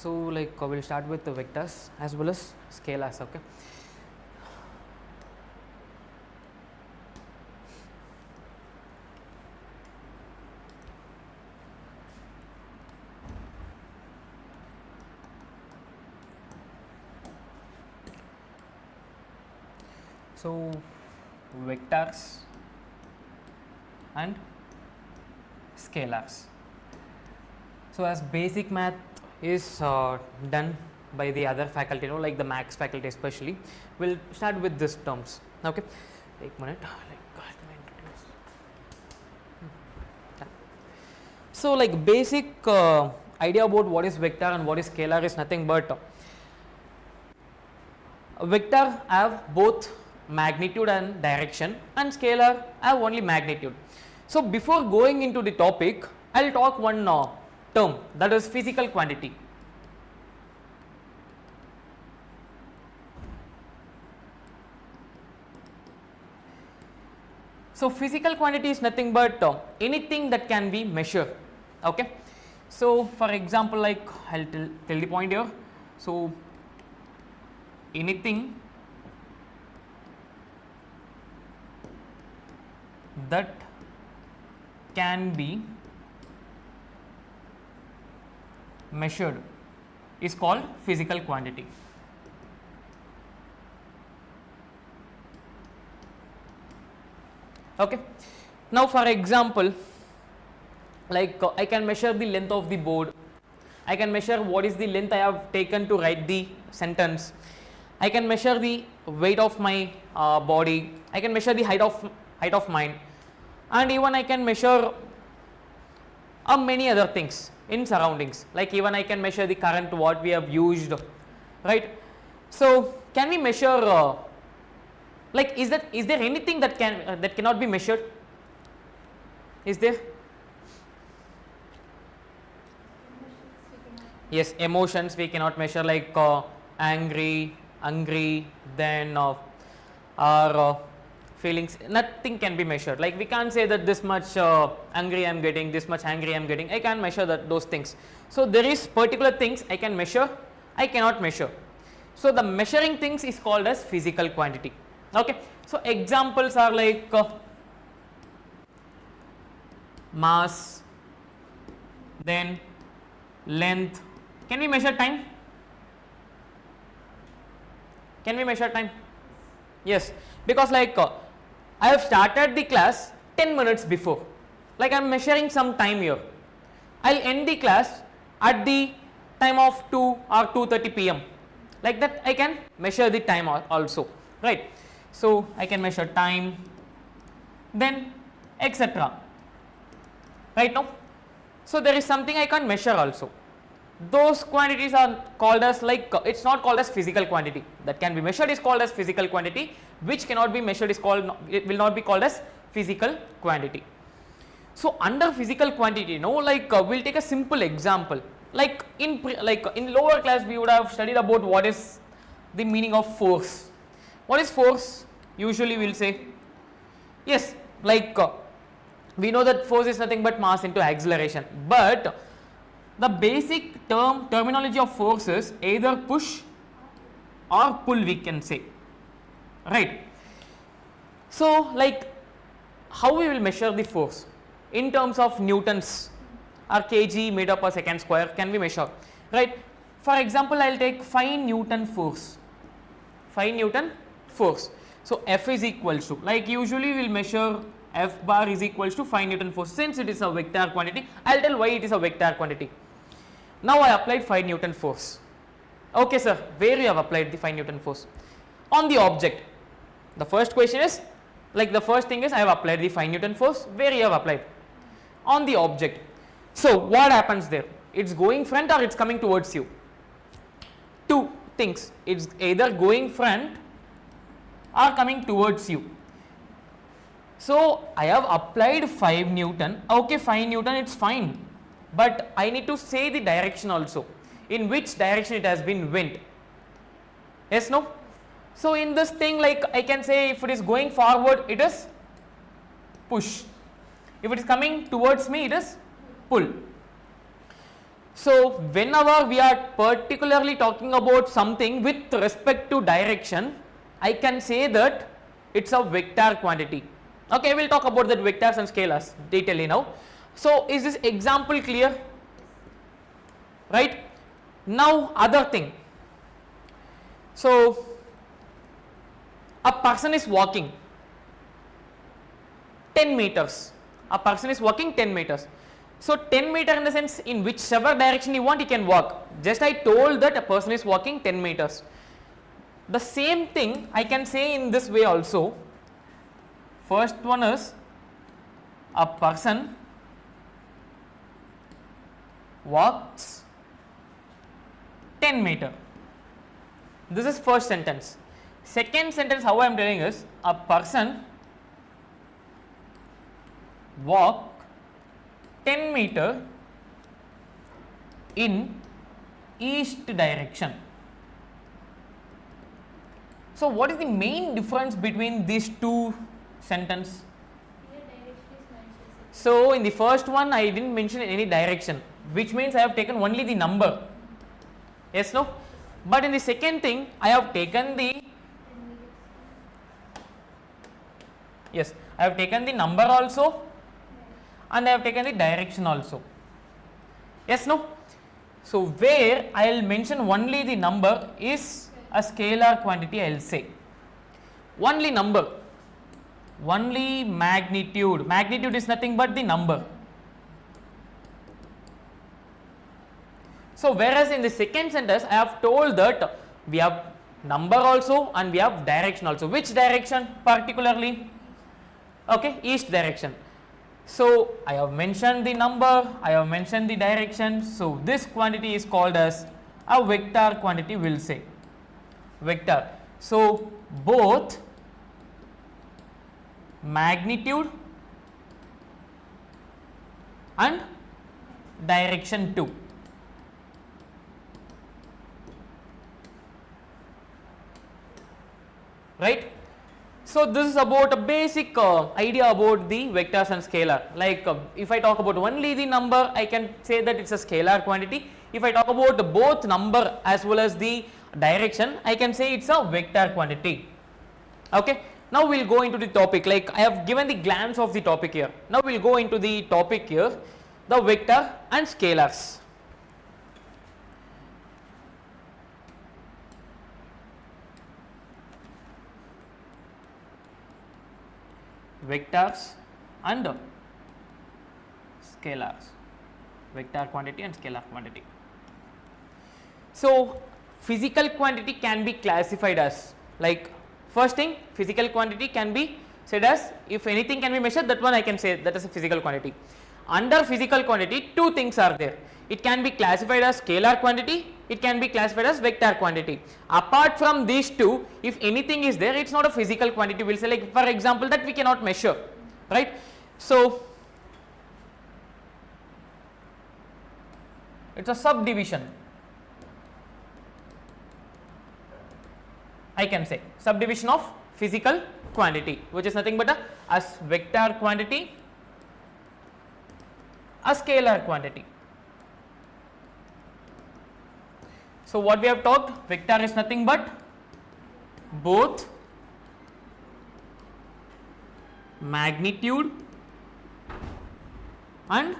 So like we'll start with the vectors as well as scalars. Okay. So vectors and scalars. So as basic math is done by the other faculty, like the max faculty especially, we'll start with these terms. Okay, take a minute. So like basic idea about what is vector and what is scalar is nothing but vector have both magnitude and direction, and scalar have only magnitude. So before going into the topic, I will talk one term, that is physical quantity. So physical quantity is nothing but anything that can be measured. Okay. So for example, like I will tell the point here. So anything that can be measured is called physical quantity. Okay. Now for example, like I can measure the length of the board, I can measure what is the length I have taken to write the sentence, I can measure the weight of my body, I can measure the height of mine, and even I can measure many other things in surroundings, like even I can measure the current what we have used, right. So can we measure like is there anything that cannot be measured? Is there? Yes, emotions we cannot measure, like angry, then our feelings, nothing can be measured. Like we can't say that this much angry I am getting, this much angry I am getting, I can't measure those things. So there is particular things I can measure, I cannot measure. So the measuring things is called as physical quantity. Okay. So examples are like mass, then length. Can we measure time? Can we measure time? Yes, because like I have started the class 10 minutes before, like I am measuring some time here. I will end the class at the time of 2 or 2:30 p.m. like that I can measure the time also, right. So I can measure time, then etc. right now. So there is something I can measure also. Those quantities are called as like it's not called as physical quantity. That can be measured is called as physical quantity, which cannot be measured is called, it will not be called as physical quantity. So under physical quantity, like we'll take a simple example. Like in lower class we would have studied about what is the meaning of force. What is force? Usually we will say, yes, like we know that force is nothing but mass into acceleration, but the basic terminology of force is either push or pull, we can say, right. So like how we will measure the force in terms of newtons or kg meter per second square can be measured, right. For example, I will take 5 Newton force. 5 Newton force. So F is equals to, like usually we will measure F bar is equals to 5 Newton force. Since it is a vector quantity, I will tell why it is a vector quantity. Now I applied 5 Newton force. Okay sir, where you have applied the 5 Newton force? On the object. The first question is, like the first thing is I have applied the 5 Newton force. Where you have applied? On the object. So what happens there? It's going front or it's coming towards you? Two things, it's either going front or coming towards you. So I have applied 5 Newton. Okay, 5 Newton, it's fine, but I need to say the direction also, in which direction it has been went. Yes, no? So in this thing, like I can say if it is going forward, it is push. If it is coming towards me, it is pull. So whenever we are particularly talking about something with respect to direction, I can say that it's a vector quantity. Okay, we will talk about that vectors and scalars detailedly now. So is this example clear? Right? Now other thing. So a person is walking 10 meters. A person is walking 10 meters. So 10 meter in the sense in whichever direction you want, he can walk. Just I told that a person is walking 10 meters. The same thing I can say in this way also. First one is a person walks 10 meter. This is first sentence. Second sentence how I am telling is a person walk 10 meter in east direction. So what is the main difference between these two sentences? So in the first one I didn't mention any direction, which means I have taken only the number. Yes, no? But in the second thing I have taken the I have taken the number also and I have taken the direction also. Yes, no? So where I will mention only the number is a scalar quantity, I will say. Only number, only magnitude. Magnitude is nothing but the number. So whereas in the second sentence I have told that we have number also and we have direction also. Which direction particularly? Okay, east direction. So I have mentioned the number, I have mentioned the direction. So this quantity is called as a vector quantity, we will say. Vector. So both magnitude and direction too. Right? So this is about a basic idea about the vectors and scalar. Like if I talk about only the number, I can say that it's a scalar quantity. If I talk about both number as well as the direction, I can say it's a vector quantity. Okay. Now we will go into the topic. Like I have given the glance of the topic here. Now we will go into the topic here, the vector and scalars. Vectors and scalars, vector quantity and scalar quantity. So physical quantity can be classified as, like first thing, physical quantity can be said as, if anything can be measured, that one I can say that is a physical quantity. Under physical quantity, two things are there. It can be classified as scalar quantity, it can be classified as vector quantity. Apart from these two, if anything is there, it's not a physical quantity. We'll say, like for example, that we cannot measure, right? So it's a subdivision. I can say subdivision of physical quantity, which is nothing but a vector quantity, a scalar quantity. So what we have talked, vector is nothing but both magnitude and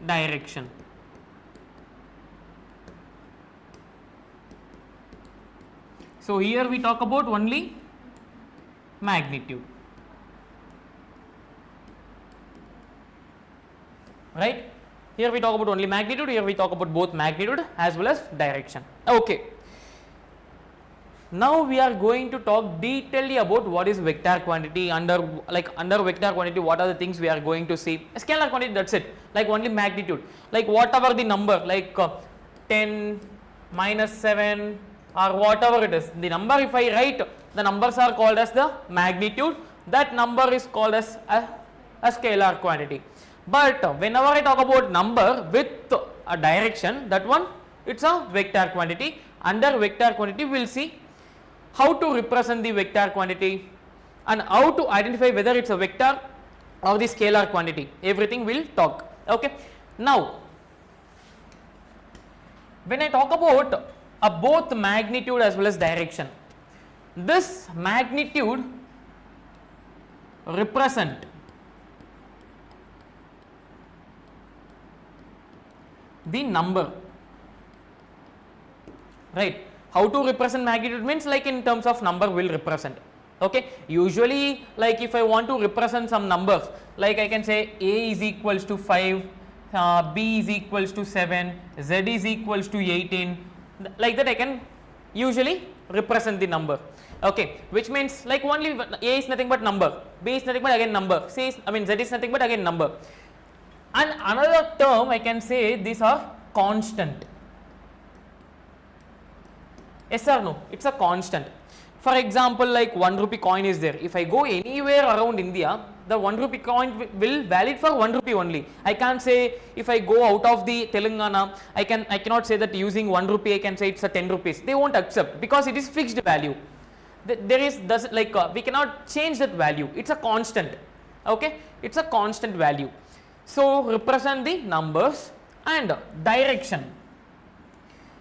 direction. So here we talk about only magnitude, right? Here we talk about only magnitude, here we talk about both magnitude as well as direction. Okay. Now we are going to talk detailedly about what is vector quantity. Under vector quantity, what are the things we are going to see. Scalar quantity, that's it, like only magnitude, like whatever the number, like 10, -7 or whatever it is. The number if I write, the numbers are called as the magnitude, that number is called as a scalar quantity. But whenever I talk about number with a direction, that one it's a vector quantity. Under vector quantity we will see how to represent the vector quantity and how to identify whether it's a vector or the scalar quantity. Everything we'll talk. Okay. Now when I talk about both magnitude as well as direction, this magnitude represent the number, right? How to represent magnitude means like in terms of number will represent. Okay, usually like if I want to represent some numbers, like I can say a is equals to 5, b is equals to 7, z is equals to 18, like that I can usually represent the number. Okay, which means like only a is nothing but number, b is nothing but again number, z is nothing but again number. And another term I can say these are constant. Yes or no? It's a constant. For example, like 1 rupee coin is there. If I go anywhere around India, the 1 rupee coin will valid for 1 rupee only. I can't say if I go out of the Telangana, I cannot say that using 1 rupee I can say it's a 10 rupees. They won't accept because it is fixed value. There is we cannot change that value. It's a constant. Okay, it's a constant value. So represent the numbers and direction.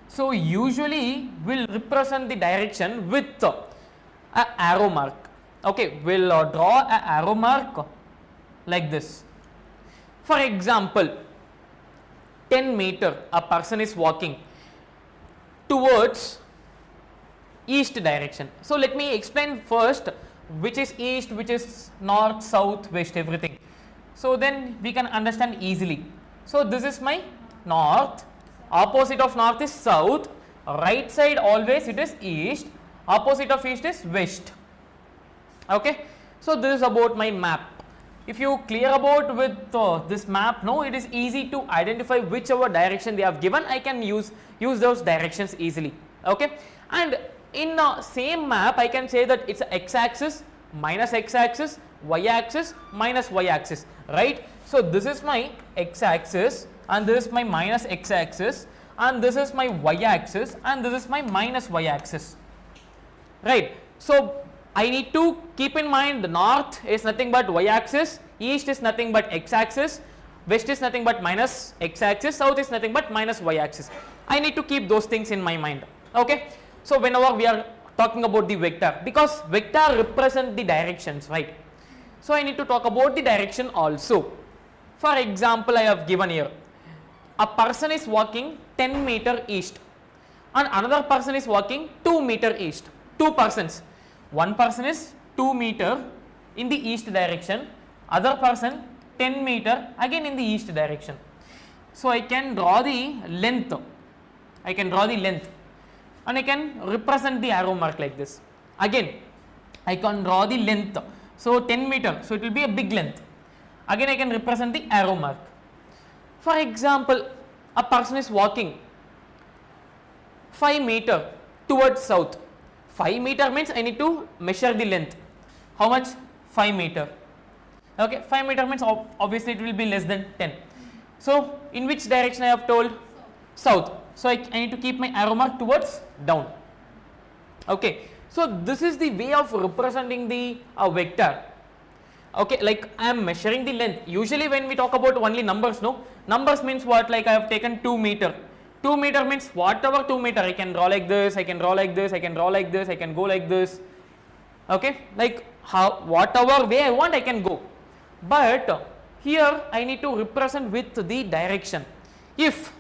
So usually we'll represent the direction with a arrow mark. Okay, we'll draw a arrow mark like this. For example, 10 meter a person is walking towards east direction. So let me explain first which is east, which is north, south, west, everything. So then we can understand easily. So this is my north, opposite of north is south, right side always it is east, opposite of east is west. Okay, so this is about my map. If you clear about with this map, no, it is easy to identify whichever direction they have given. I can use those directions easily. Okay, and in same map I can say that it's x-axis minus x-axis, y-axis minus y-axis, right? So this is my x-axis and this is my minus x-axis and this is my y-axis and this is my minus y-axis, right? So I need to keep in mind the north is nothing but y-axis, east is nothing but x-axis, west is nothing but minus x-axis, south is nothing but minus y-axis. I need to keep those things in my mind. Okay, so whenever we are talking about the vector, because vector represent the directions, right? So I need to talk about the direction also. For example, I have given here a person is walking 10 meter east and another person is walking 2 meter east. Two persons, one person is 2 meter in the east direction, other person 10 meter again in the east direction. So I can draw the length, and I can represent the arrow mark like this. Again I can draw the length, so 10 meter, so it will be a big length. Again I can represent the arrow mark. For example, a person is walking 5 meter towards south. 5 meter means I need to measure the length. How much? 5 meter. Okay, 5 meter means obviously it will be less than 10. So in which direction I have told? South. So I need to keep my arrow mark towards down. Okay, so this is the way of representing the vector. Okay, like I am measuring the length. Usually when we talk about only numbers, no, numbers means what? Like I have taken 2 meter. 2 meter means whatever 2 meter, I can draw like this, I can draw like this, I can draw like this, I can go like this. Okay, like whatever way I want I can go. But here I need to represent with the direction. If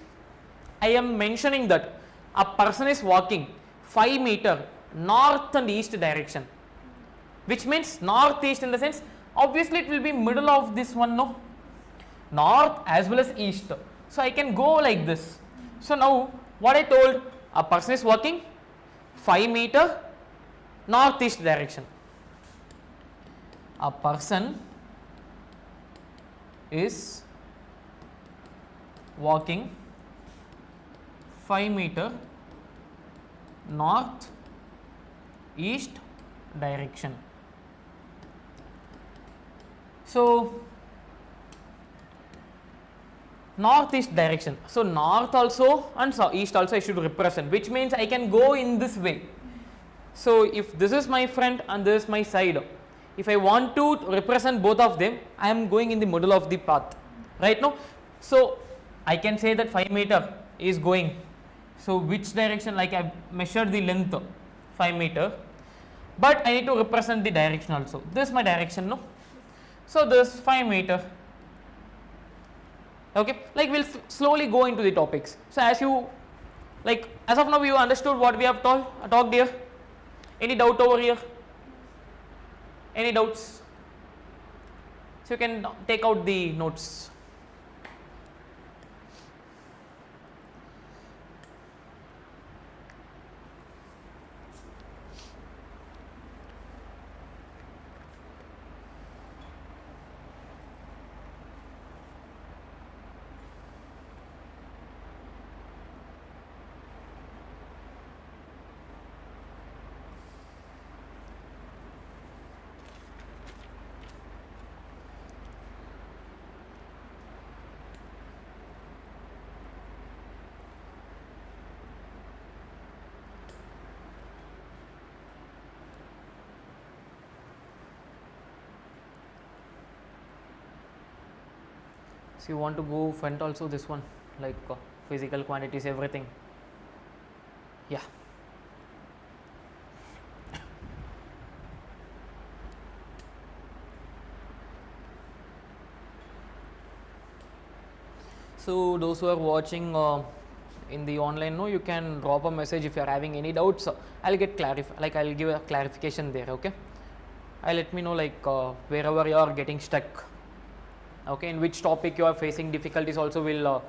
I am mentioning that a person is walking 5 meter north and east direction, which means northeast in the sense, obviously it will be middle of this one, no, north as well as east. So I can go like this. So now what I told, a person is walking 5 meter northeast direction. A person is walking 5 meter north east direction. So northeast direction, so north also and east also I should represent, which means I can go in this way. So if this is my front and this is my side, if I want to represent both of them, I am going in the middle of the path, right? No, so I can say that 5 meter is going So which direction, like I measured the length 5 meter, but I need to represent the direction also. This is my direction, no? So this 5 meter. Okay, like we'll slowly go into the topics. So as you, like as of now you understood what we have talked here. Any doubt over here? Any doubts? So you can take out the notes. So you want to go front also, this one, like physical quantities, everything. Yeah. So those who are watching in the online, no, you can drop a message if you are having any doubts. I'll get like I'll give a clarification there. Okay, I'll let me know like wherever you are getting stuck. Okay, in which topic you are facing difficulties also will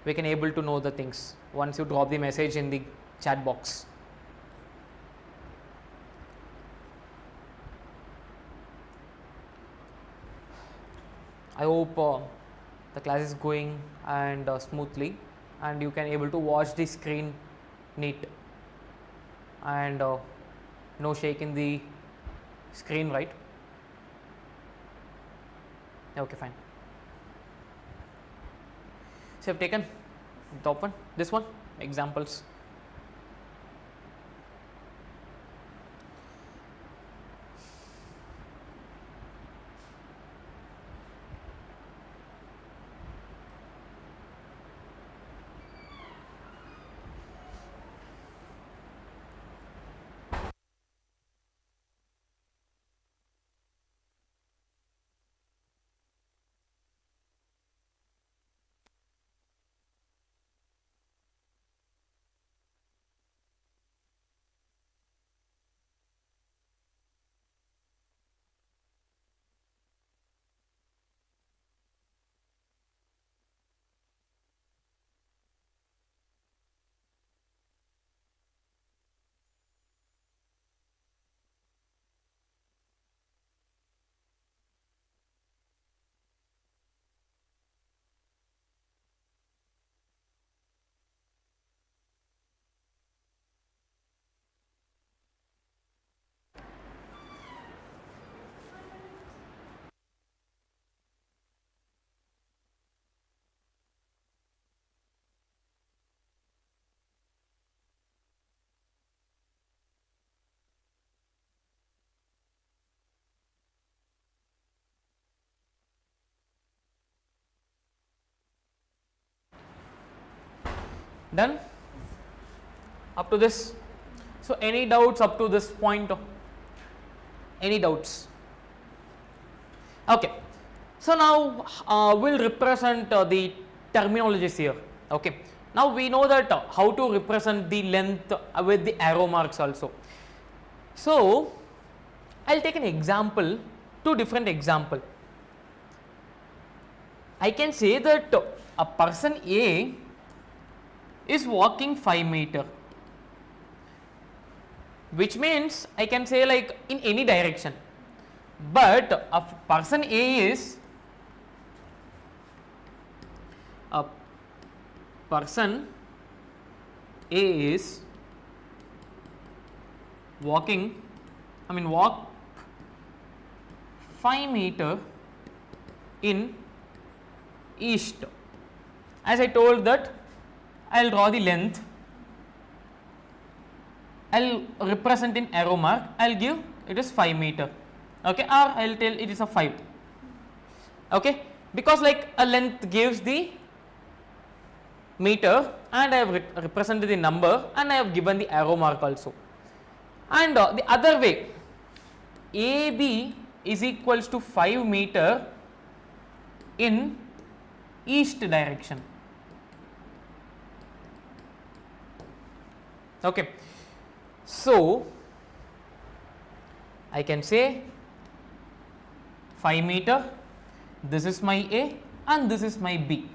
we can able to know the things once you drop the message in the chat box. I hope the class is going and smoothly, and you can able to watch the screen neat and no shake in the screen, right? Okay, fine. So I've taken the top one, this one, examples. Done up to this. So any doubts up to this point? Any doubts? Okay, so now we'll represent the terminologies here. Okay, now we know that how to represent the length with the arrow marks also. So I'll take an example, two different example. I can say that a person A is walking 5 meter, which means I can say like in any direction, but a person A is walk 5 meter in east. As I told that I will draw the length, I will represent in arrow mark, I will give it is 5 meter, okay, or I will tell it is a 5, okay, because like a length gives the meter, and I have represented the number, and I have given the arrow mark also. And the other way, AB is equals to 5 meter in east direction. Okay, so I can say 5 meter, this is my A and this is my B.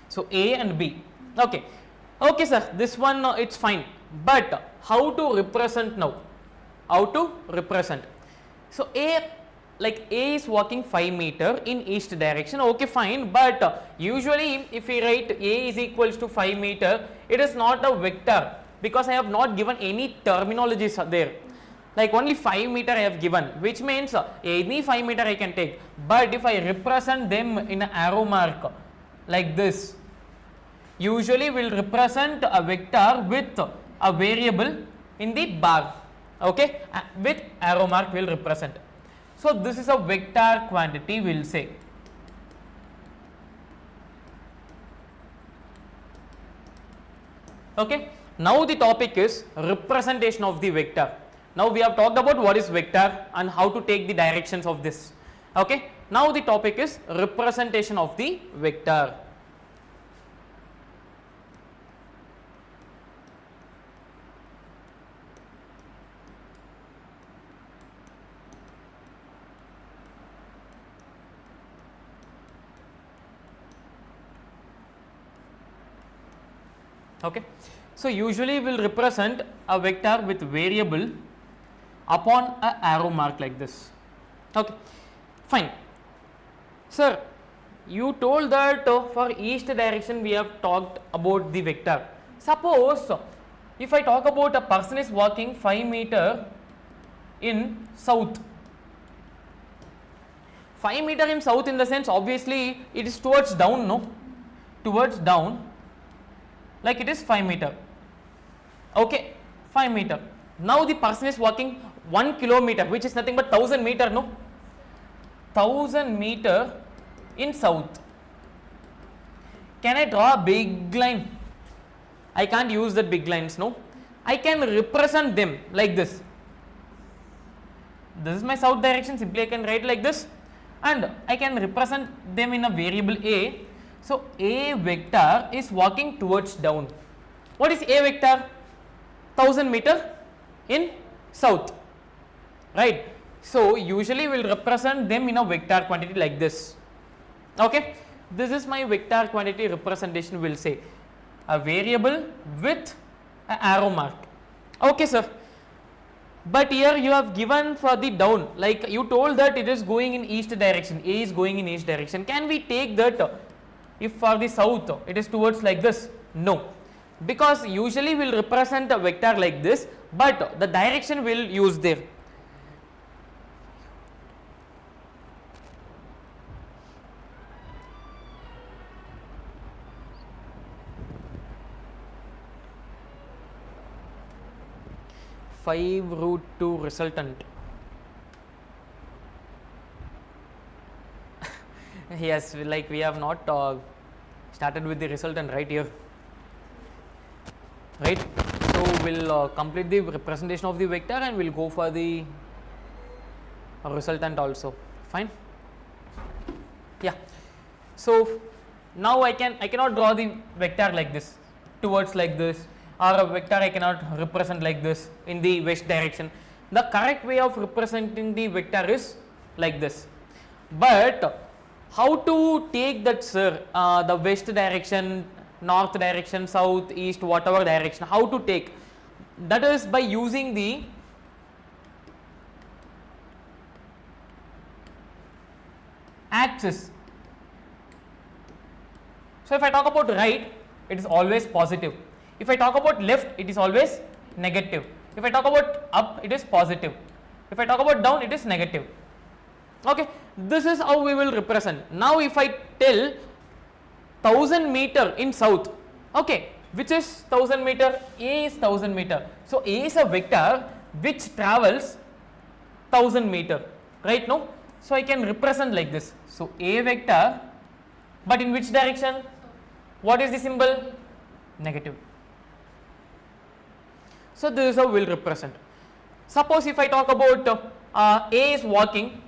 So A and B. Okay, okay sir, this one it's fine, but how to represent now? How to represent? So A, like A is walking 5 meter in east direction, okay fine, but usually if we write A is equals to 5 meter, it is not a vector, because I have not given any terminologies there. Like only 5 meter I have given, which means any 5 meter I can take, but if I represent them in an arrow mark like this, usually will represent a vector with a variable in the bar, okay, with arrow mark will represent. So this is a vector quantity, we will say. Okay, now the topic is representation of the vector. Now we have talked about what is vector and how to take the directions of this. Okay, now the topic is representation of the vector. Okay, so usually we will represent a vector with variable upon a arrow mark like this. Okay, fine. Sir, you told that for east direction we have talked about the vector. Suppose if I talk about a person is walking 5 meter in south. 5 meter in south in the sense obviously it is towards down, no? Towards down. Like it is 5 meter. Okay, 5 meter. Now the person is walking 1 kilometer, which is nothing but 1000 meter, no? 1000 meter in south. Can I draw a big line? I can't use that big lines, no? I can represent them like this. This is my south direction, simply I can write like this, and I can represent them in a variable A. So A vector is walking towards down. What is A vector? 1000 meter in south, right? So usually we will represent them in a vector quantity like this. Okay, this is my vector quantity representation, we will say a variable with an arrow mark. Okay sir, but here you have given for the down, like you told that it is going in east direction, A is going in east direction. Can we take that if for the south it is towards like this? No, because usually we will represent a vector like this, but the direction we will use there. Five root 2 resultant. Yes, like we have not started with the resultant right here, right? So we'll complete the representation of the vector and we'll go for the resultant also. Fine. Yeah. So now I cannot draw the vector like this, towards like this, or a vector I cannot represent like this in the west direction. The correct way of representing the vector is like this. But how to take that, sir, the west direction, north direction, south, east, whatever direction, how to take? That is by using the axis. So if I talk about right, it is always positive. If I talk about left, it is always negative. If I talk about up, it is positive. If I talk about down, it is negative. Okay, this is how we will represent. Now if I tell 1000 meter in south, okay, which is 1000 meter? A is 1000 meter. So A is a vector which travels 1000 meter, right? No, so I can represent like this. So A vector, but in which direction? What is the symbol? negative. So this is how we will represent. Suppose if I talk about A is walking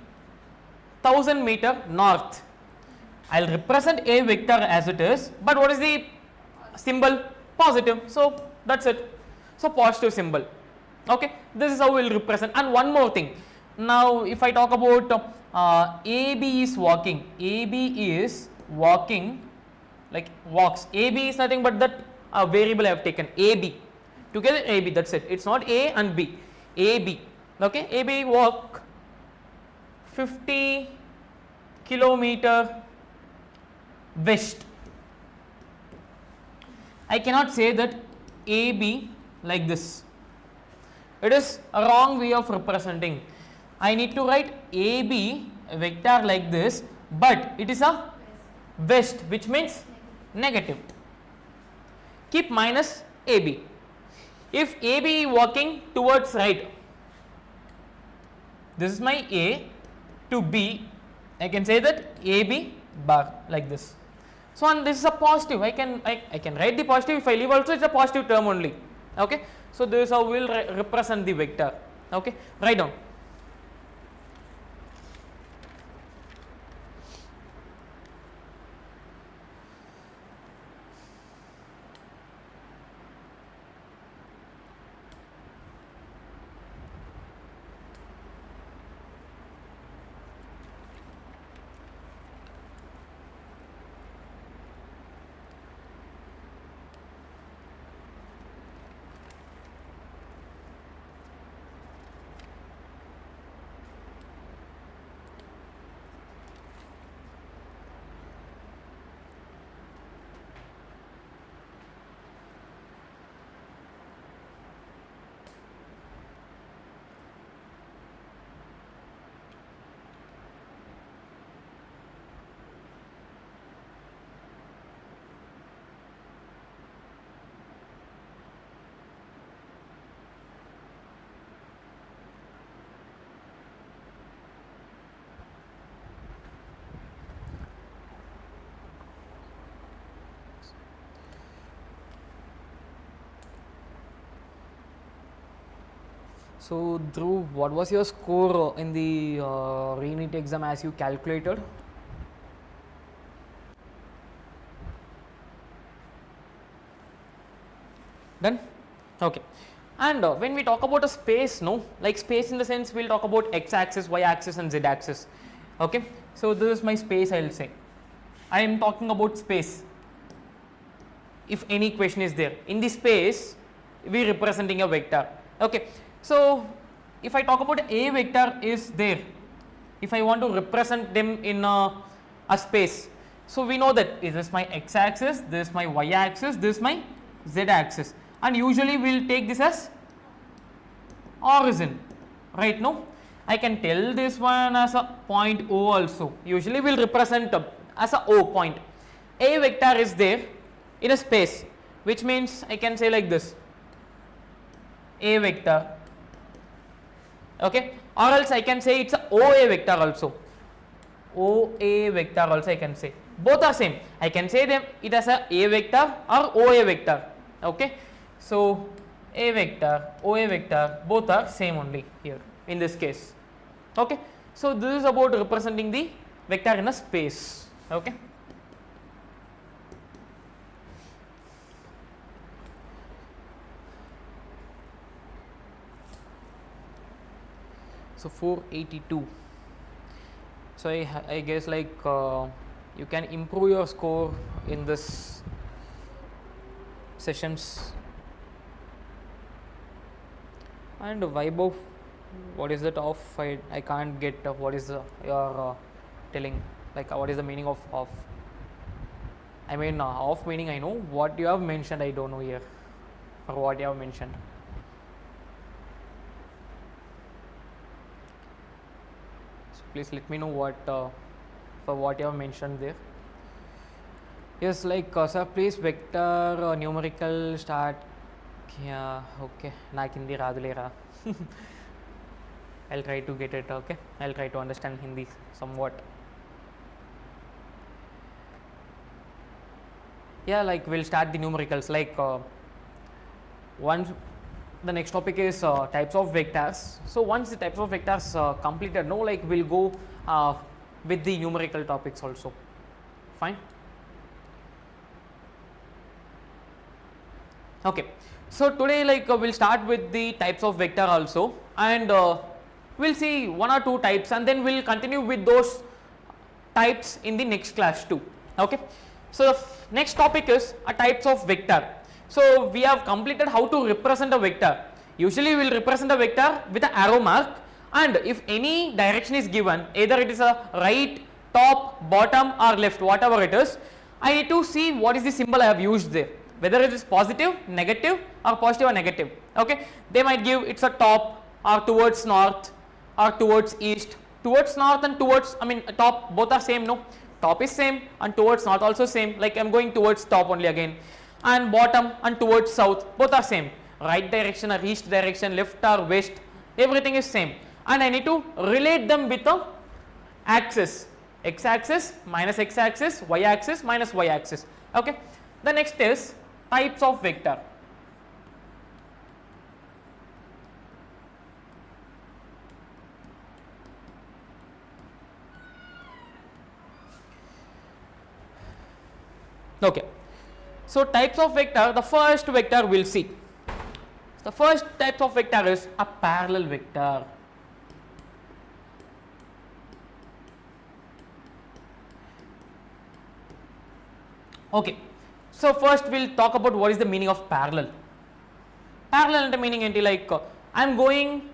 1000 meter north, I will represent A vector as it is, but what is the symbol? Positive. So that's it. So positive symbol. Okay, this is how we will represent. And one more thing. Now if I talk about AB is walking, AB is walking, like walks. AB is nothing but that variable I have taken, AB. Together AB, that's it. It's not A and B. AB. Okay, AB walk 50 kilometer west. I cannot say that AB like this. It is a wrong way of representing. I need to write AB vector like this, but it is a west, which means negative. Keep minus AB. If AB walking towards right, this is my A to B, I can say that AB bar like this. So and this is a positive. I can write the positive. If I leave also, it's a positive term only. Okay. So this is how we will represent the vector. Okay. Write down. So Dhruv, what was your score in the re-NEET exam as you calculated? Done? Okay. And when we talk about a space, no, like space in the sense we will talk about x-axis, y-axis and z-axis. Okay. So this is my space, I will say. I am talking about space. If any question is there, in the space we are representing a vector. Okay. So if I talk about a vector is there, if I want to represent them in a space, so we know that this is my x-axis, this is my y-axis, this is my z-axis, and usually we will take this as origin, right? No, I can tell this one as a point O also. Usually we will represent as a O point. A vector is there in a space, which means I can say like this, A vector. Okay, or else I can say it's a OA vector also. OA vector also I can say. Both are same. I can say them it as a vector or OA vector. Okay, so A vector, OA vector, both are same only here in this case. Okay, so this is about representing the vector in a space. Okay. So 482. So I guess like you can improve your score in this sessions. And Vaibhav, what is that off? I can't get what is your telling, like what is the meaning of off? I mean off meaning I know, what you have mentioned I don't know here, for what you have mentioned. Please let me know what for what you have mentioned there. Yes, like sir, please vector numerical start. Yeah, okay. Nak Hindi radulera. I'll try to get it. Okay, I'll try to understand Hindi somewhat. Yeah, like we'll start the numericals. Like once the next topic is types of vectors. So once the types of vectors completed, no, like we'll go with the numerical topics also. Fine. Okay. So today, like we'll start with the types of vector also, and we'll see one or two types, and then we'll continue with those types in the next class too. Okay. So the next topic is types of vector. So we have completed how to represent a vector. Usually we will represent a vector with an arrow mark, and if any direction is given, either it is a right, top, bottom or left, whatever it is, I need to see what is the symbol I have used there, whether it is positive, negative or positive or negative. Okay. They might give it's a top or towards north or towards east. Towards north and towards, I mean top, both are same, no, top is same and towards north also same, like I am going towards top only again, and bottom and towards south, both are same, right direction or east direction, left or west, everything is same, and I need to relate them with a axis, x axis minus x axis, y axis minus y axis. Okay. The next is types of vector. Okay. So types of vector, the first vector we'll see. The first type of vector is a parallel vector. Okay. So first we'll talk about what is the meaning of parallel. Parallel ante meaning enti, like I am going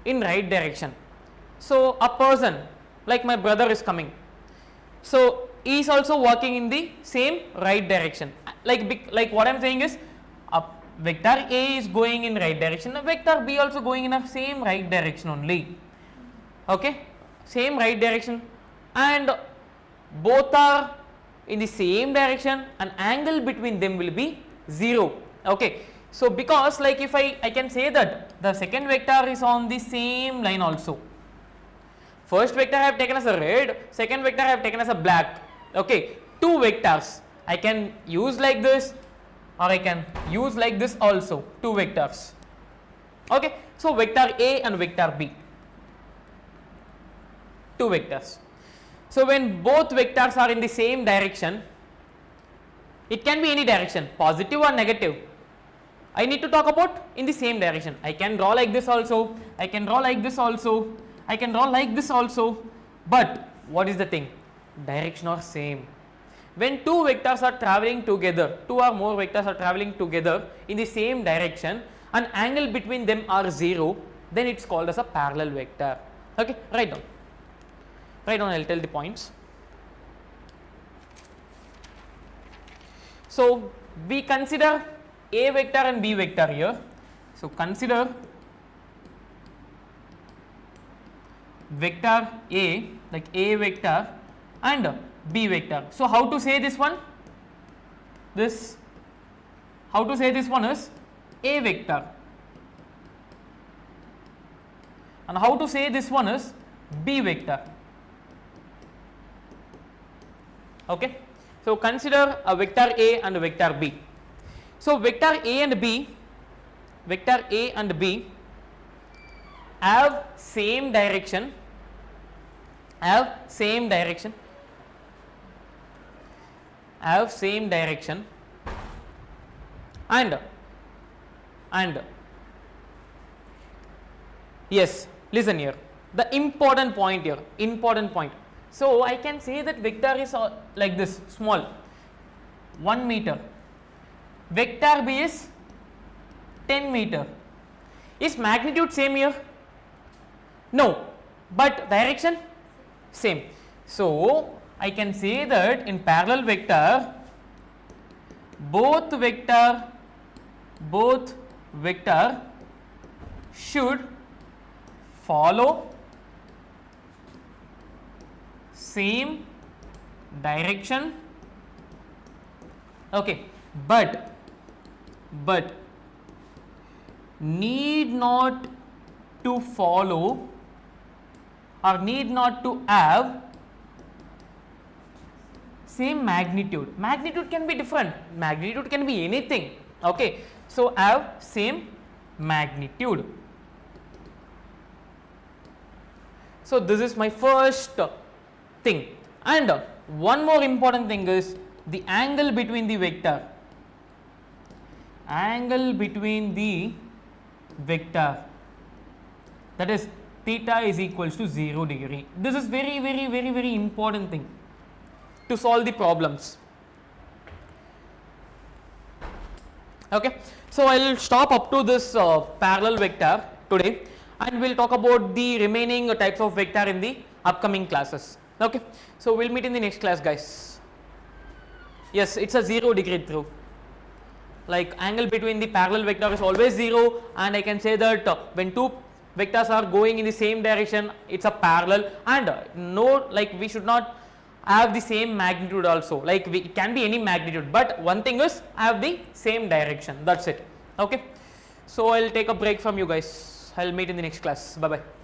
in right direction. So a person like my brother is coming. So he is also working in the same right direction. Like what I am saying is vector A is going in right direction, vector B also going in the same right direction only. Okay, same right direction, and both are in the same direction, and angle between them will be 0. Okay. So because like if I can say that the second vector is on the same line also. First vector I have taken as a red, second vector I have taken as a black. Okay, two vectors I can use like this or I can use like this also, two vectors. Okay, so vector A and vector B, two vectors. So when both vectors are in the same direction, it can be any direction, positive or negative. I need to talk about in the same direction. I can draw like this also, I can draw like this also, I can draw like this also, but what is the thing? Direction are same. When two vectors are traveling together, two or more vectors are traveling together in the same direction, and angle between them are 0, then it's called as a parallel vector. Okay, write down. Write down, I'll tell the points. So we consider A vector and B vector here. So consider vector A, like A vector and B vector. So how to say this one? How to say this one is A vector, and how to say this one is B vector. Okay. So consider a vector A and a vector B. So vector A and B have same direction, and yes, listen here, the important point here, so I can say that vector is like this, small, 1 meter, vector B is 10 meter. Is magnitude same here? No, but direction same. So I can say that in parallel vector, both vector should follow same direction. Okay, but need not to follow or need not to have same magnitude. Magnitude can be different, magnitude can be anything. Okay, so I have same magnitude. So this is my first thing. And one more important thing is the angle between the vector. Angle between the vector, that is theta is equals to 0 degree. This is very important thing to solve the problems. Okay, so I will stop up to this parallel vector today, and we will talk about the remaining types of vector in the upcoming classes. Okay, so we will meet in the next class, guys. Yes, it's a 0 degree through. Like angle between the parallel vector is always 0, and I can say that when two vectors are going in the same direction, it's a parallel, and no, like we should not have the same magnitude also, like it can be any magnitude, but one thing is have the same direction, that's it. Okay, so I'll take a break from you guys. I'll meet in the next class. Bye bye.